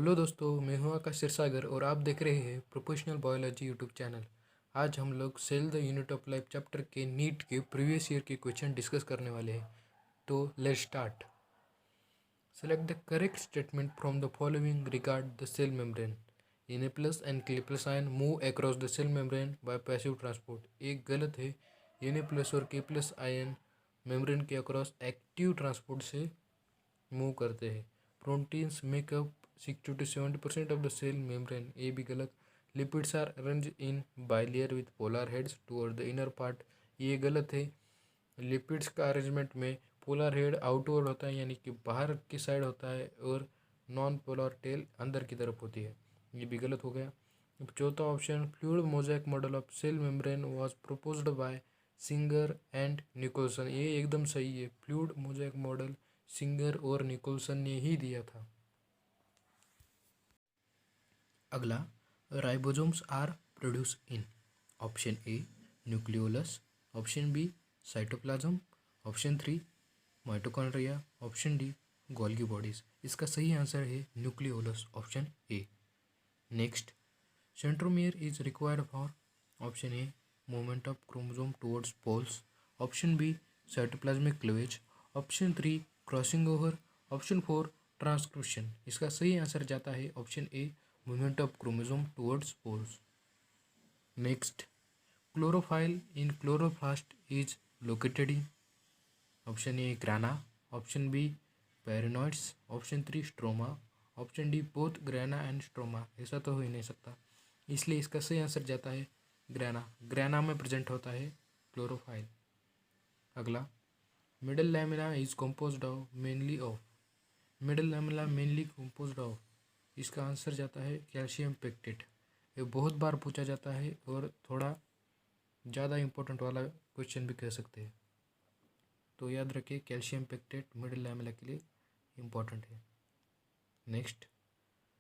Hello दोस्तों, मैं हूं आकाश सिरसागर और आप देख रहे हैं प्रोफेशनल बायोलॉजी यूट्यूब चैनल। आज हम लोग cell the unit of life chapter के नीट के प्रीवियस ईयर के क्वेश्चन डिस्कस करने वाले हैं। तो let's start. Select the correct statement from the following regard the cell membrane. Na plus and K plus ion move across the cell membrane by passive transport. एक गलत है। Na plus और K plus ion membrane के across active transport से move करते हैं। Proteins make up 60 to 70% of the cell membrane. ये भी गलत। Lipids are arrange in bilayer with polar heads toward the inner part. ये गलत है। लिपिड्स का अरेंजमेंट में पोलर हेड आउटवर्ड होता है, यानी कि बाहर की साइड होता है, और नॉन पोलर टेल अंदर की तरफ होती है। ये भी गलत हो गया। अब चौथा option, fluid mosaic model of cell membrane was proposed by Singer and Nicolson. ये एकदम सही है। फ्लूइड मोज़ेक मॉडल सिंगर और निकोलसन ने ही दिया था। अगला, ribosomes are produced in. Option A nucleolus, option B cytoplasm, option 3 mitochondria, option D Golgi bodies. इसका सही आंसर है nucleolus, option A. Next, centromere is required for. Option A movement of chromosome towards poles, option B cytoplasmic cleavage, option 3 crossing over, option 4 transcription. इसका सही answer जाता है option A movement of chromosome towards poles. Next, chlorophyll in chloroplast is located in. Option A grana, option B pyrenoids, option 3 stroma, option D both grana and stroma. ऐसा तो हो ही नहीं सकता, इसलिए इसका सही आंसर जाता है ग्राना। ग्राना में प्रेजेंट होता है क्लोरोफाइल। अगला, middle lamella is composed of mainly of. Middle lamella mainly composed of. इसका आंसर जाता है कैल्शियम पेक्टेट। ये बहुत बार पूछा जाता है और थोड़ा ज़्यादा इंपॉर्टेंट वाला क्वेश्चन भी कह सकते हैं, तो याद रखिए कैल्शियम पेक्टेट मिडल लैमेला के लिए इम्पॉर्टेंट है। Next,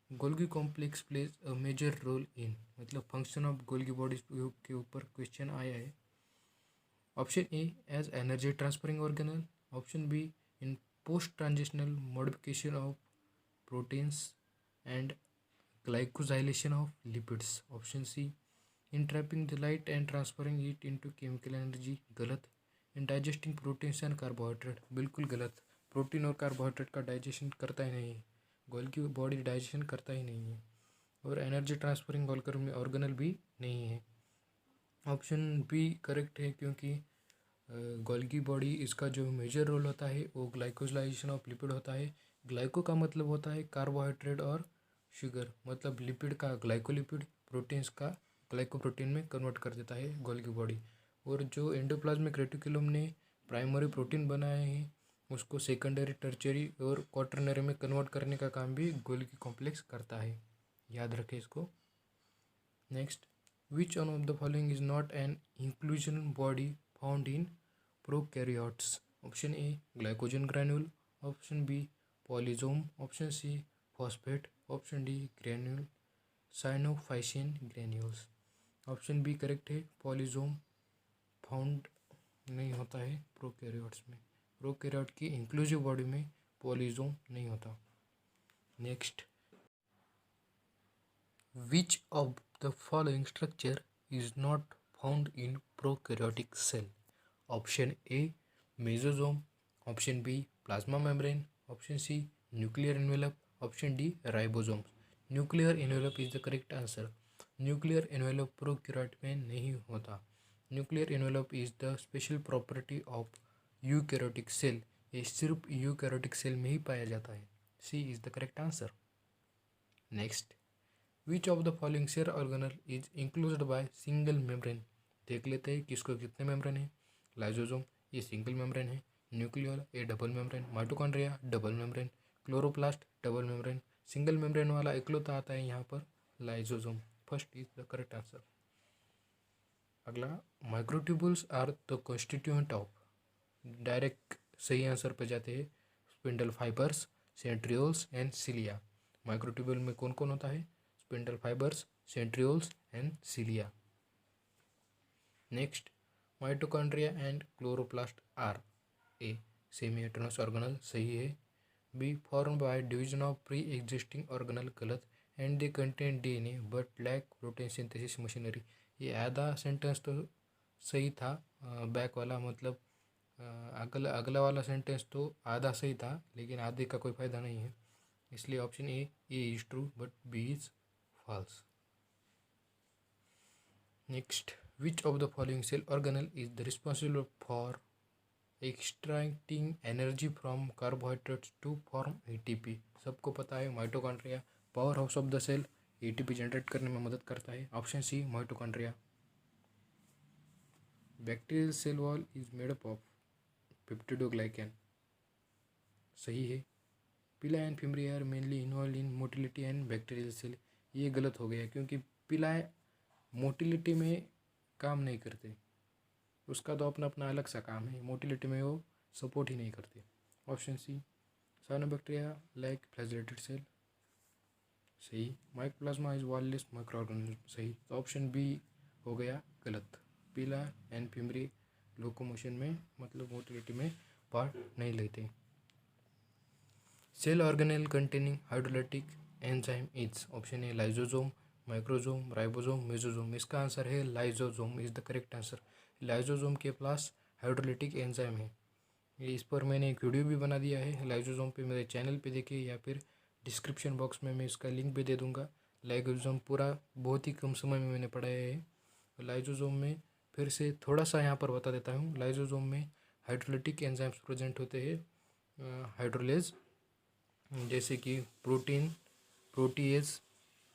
Golgi complex plays a major role in, मतलब फंक्शन ऑफ गोल्गी बॉडीज के ऊपर क्वेश्चन आया है। Option A as energy transferring organelle, option B in post transitional modification of proteins and glycosylation of lipids, option C in trapping the light and transferring it into chemical energy. गलत। In digesting proteins and carbohydrate. बिल्कुल गलत। Protein और carbohydrate का digestion करता ही नहीं है, Golgi body digestion करता ही नहीं है, और एनर्जी ट्रांसफरिंग ऑर्गेनल भी नहीं है। ऑप्शन बी करेक्ट है, क्योंकि गोल्गी बॉडी इसका जो मेजर रोल होता है वो ग्लाइकोलाइजेशन ऑफ लिपिड होता है। ग्लाइको का मतलब होता है कार्बोहाइड्रेट और शुगर, मतलब लिपिड का ग्लाइकोलिपिड, प्रोटीन्स का ग्लाइकोप्रोटीन में कन्वर्ट कर देता है गोल्गी बॉडी। और जो एंडोप्लाज्मिक रेटिकुलम ने प्राइमरी प्रोटीन बनाए हैं उसको सेकेंडरी, टर्चरी और क्वाटरनरी में कन्वर्ट करने का काम भी गोल्गी कॉम्प्लेक्स करता है। याद रखें इसको। Next, which one of the following is not an inclusion body found in prokaryotes. Option A glycogen granule, option B polysome, option C phosphate, option D granule cyanophycin granules. Option B correct है, polysome found नहीं होता है prokaryotes में। Prokaryote की inclusive body में polysome नहीं होता। Next, which of the following structure is not found in prokaryotic cell. Option A mesosome, option B plasma membrane, option C nuclear envelope, option D ribosomes. Nuclear envelope is the correct answer. Nuclear envelope prokaryote में नहीं होता। Nuclear envelope is the special property of eukaryotic cell. ये सिर्फ eukaryotic cell में ही पाया जाता है। C is the correct answer. Next, which of the following cell organelle is included by single membrane. देख लेते हैं किसको कितने मेम्ब्रेन है। लाइसोसोम ये सिंगल मेम्ब्रेन है, न्यूक्लियर ये double membrane, mitochondria double membrane, chloroplast double membrane. Single membrane वाला इकलौता आता है यहाँ पर lysosome. First is the correct answer. अगला, microtubules are the constituent of. Direct सही आंसर पे जाते हैं spindle fibres, centrioles and cilia. Microtubule में कौन कौन होता है? Spindle fibres, centrioles and cilia. Next, mitochondria and chloroplast are a semi autonomous organelle. सही है। B form by division of pre existing organelle गलत, and they contain DNA but lack protein synthesis machinery. ये आधा sentence तो सही था, back वाला मतलब अगला वाला सेंटेंस तो आधा सही था, लेकिन आधे का कोई फ़ायदा नहीं है, इसलिए option A is true but B is false. Next, which of the following cell organelle is the responsible for extracting energy from carbohydrates to form ATP. सबको पता है mitochondria power house of the cell, ATP generate करने में मदद करता है। Option C mitochondria. Bacterial cell wall is made up of peptidoglycan, सही है। Pili and fimbriae are mainly involve in motility and bacterial cell, ये गलत हो गया क्योंकि पिला मोटिलिटी में काम नहीं करते, उसका तो अपना अपना अलग सा काम है, मोटिलिटी में वो सपोर्ट ही नहीं करते। Option C cyanobacteria like flagellated cell, सही। Mycoplasma is wallless microorganism, सही। तो ऑप्शन बी हो गया गलत। पिला एंड फिमरी लोकोमोशन में मतलब मोटिलिटी में पार्ट नहीं लेते। Cell organelle containing hydrolytic enzyme is, option A lysosome, microsome, ribosome, mesosome. इसका आंसर है lysosome is the correct answer. Lysosome के पास हाइड्रोलाइटिक एंजाइम है। ये इस पर मैंने एक वीडियो भी बना दिया है लाइजोजोम पे, मेरे चैनल पे देखिए या फिर डिस्क्रिप्शन बॉक्स में मैं इसका लिंक भी दे दूँगा। लाइजोजोम पूरा बहुत ही कम समय में मैंने पढ़ाया है। लाइजोजोम में फिर से थोड़ा सा यहाँ पर बता देता हूँ। लाइजोजोम में हाइड्रोलाइटिक एंजाइम्स प्रेजेंट होते हैं, हाइड्रोलेज, जैसे कि प्रोटीएज,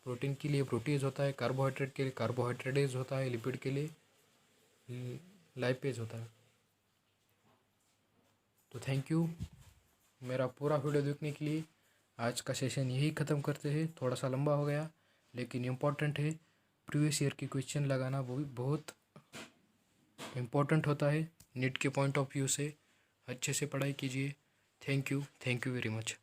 प्रोटीन के लिए प्रोटीएज होता है, कार्बोहाइड्रेट के लिए कार्बोहाइड्रेटेज होता है, लिपिड के लिए लाइपेज होता है। तो थैंक यू मेरा पूरा वीडियो देखने के लिए। आज का सेशन यही ख़त्म करते हैं, थोड़ा सा लंबा हो गया लेकिन इम्पॉर्टेंट है। प्रीवियस ईयर के क्वेश्चन लगाना वो भी बहुत इम्पोर्टेंट होता है, नीट के पॉइंट ऑफ व्यू से अच्छे से पढ़ाई कीजिए। Thank you very much.